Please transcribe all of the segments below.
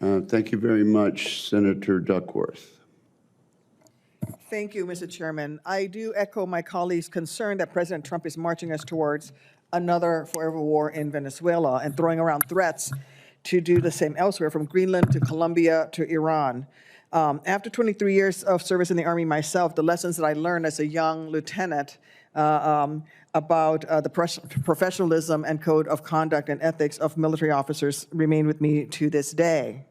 Thank you very much, Senator Duckworth. Thank you, Mr. Chairman. I do echo my colleagues' concern that President Trump is marching us towards another forever war in Venezuela and throwing around threats to do the same elsewhere, from Greenland to Colombia to Iran. After 23 years of service in the Army myself, the lessons that I learned as a young lieutenant about the professionalism and code of conduct and ethics of military officers remain with me to this day.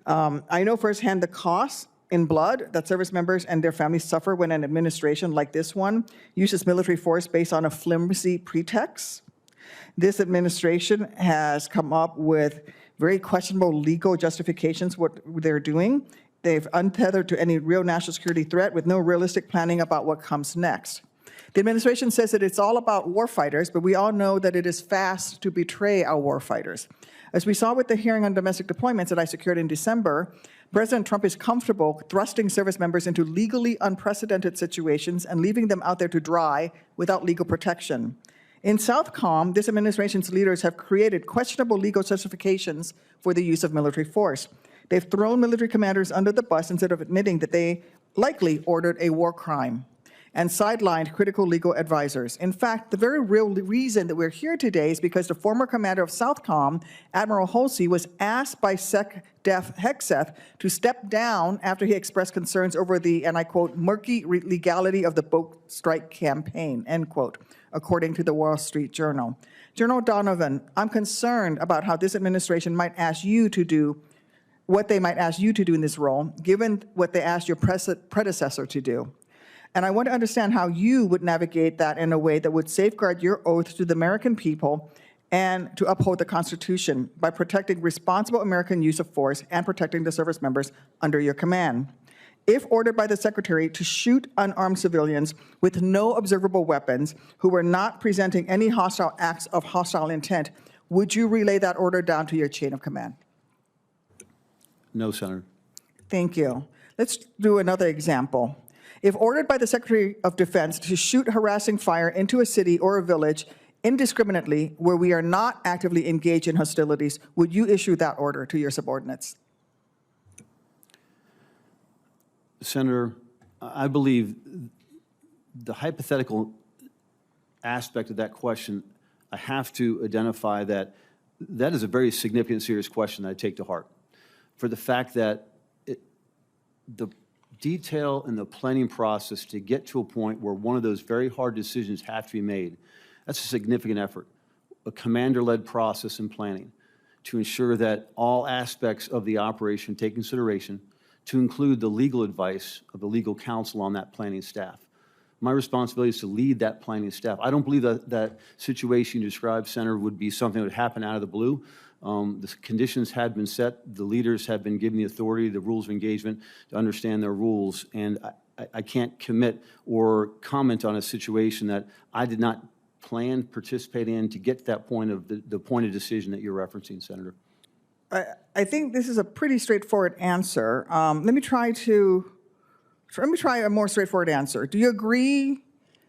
I know firsthand the costs in blood that service members and their families suffer when an administration like this one uses military force based on a flimsy pretext. This administration has come up with very questionable legal justifications what they're doing. They've untethered to any real national security threat with no realistic planning about what comes next. The administration says that it's all about warfighters, but we all know that it is fast to betray our warfighters. As we saw with the hearing on domestic deployments that I secured in December, President Trump is comfortable thrusting service members into legally unprecedented situations and leaving them out there to dry without legal protection. In Southcom, this administration's leaders have created questionable legal justifications for the use of military force. They've thrown military commanders under the bus instead of admitting that they likely ordered a war crime, and sidelined critical legal advisors. In fact, the very real reason that we're here today is because the former commander of Southcom, Admiral Halsey, was asked by Sec Def Hegseth to step down after he expressed concerns over the, and I quote, murky legality of the boat strike campaign, end quote, according to the Wall Street Journal. General Donovan, I'm concerned about how this administration might ask you to do what they might ask you to do in this role, given what they asked your predecessor to do. And I want to understand how you would navigate that in a way that would safeguard your oath to the American people and to uphold the Constitution by protecting responsible American use of force and protecting the service members under your command. If ordered by the Secretary to shoot unarmed civilians with no observable weapons who were not presenting any hostile acts of hostile intent, would you relay that order down to your chain of command? No, Senator. Thank you. Let's do another example. If ordered by the Secretary of Defense to shoot harassing fire into a city or a village indiscriminately where we are not actively engaged in hostilities, would you issue that order to your subordinates? Senator, I believe the hypothetical aspect of that question, I have to identify that that is a very significant, serious question that I take to heart, for the fact that the detail and the planning process to get to a point where one of those very hard decisions have to be made, that's a significant effort, a commander-led process in planning to ensure that all aspects of the operation take consideration, to include the legal advice of the legal counsel on that planning staff. My responsibility is to lead that planning staff. I don't believe that that situation you described, Senator, would be something that would happen out of the blue. The conditions had been set. The leaders have been given the authority, the rules of engagement to understand their rules. And I can't commit or comment on a situation that I did not plan, participate in to get to that point of the point of decision that you're referencing, Senator. I think this is a pretty straightforward answer. Let me try a more straightforward answer. Do you agree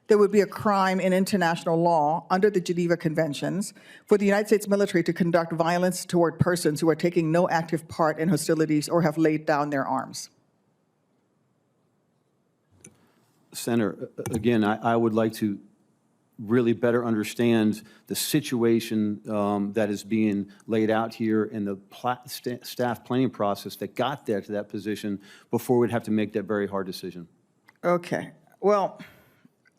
there would be a crime in international law under the Geneva Conventions for the United States military to conduct violence toward persons who are taking no active part in hostilities or have laid down their arms? Senator, again, I would like to really better understand the situation that is being laid out here in the staff planning process that got there to that position before we'd have to make that very hard decision. Okay. Well,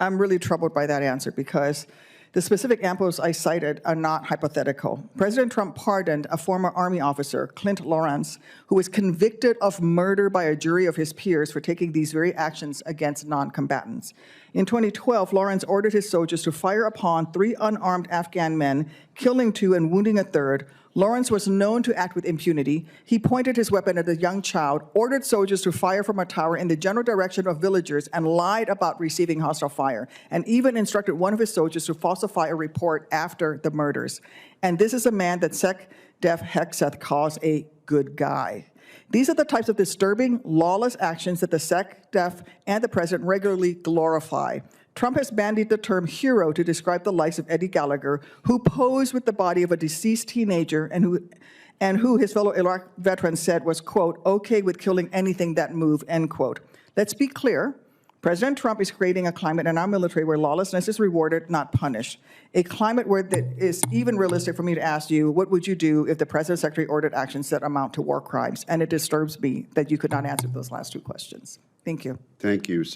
I'm really troubled by that answer because the specific examples I cited are not hypothetical. President Trump pardoned a former Army officer, Clint Lawrence, who was convicted of murder by a jury of his peers for taking these very actions against non-combatants. In 2012, Lawrence ordered his soldiers to fire upon 3 unarmed Afghan men, killing 2 and wounding a third. Lawrence was known to act with impunity. He pointed his weapon at a young child, ordered soldiers to fire from a tower in the general direction of villagers, and lied about receiving hostile fire, and even instructed one of his soldiers to falsify a report after the murders. And this is a man that Sec Def Hegseth calls a good guy. These are the types of disturbing, lawless actions that the Sec Def and the president regularly glorify. Trump has bandied the term hero to describe the likes of Eddie Gallagher, who posed with the body of a deceased teenager and and who his fellow Iraq veteran said was, quote, okay with killing anything that move, end quote. Let's be clear. President Trump is creating a climate in our military where lawlessness is rewarded, not punished. A climate where that is even realistic for me to ask you, what would you do if the President's Secretary ordered actions that amount to war crimes? And it disturbs me that you could not answer those last two questions. Thank you. Thank you.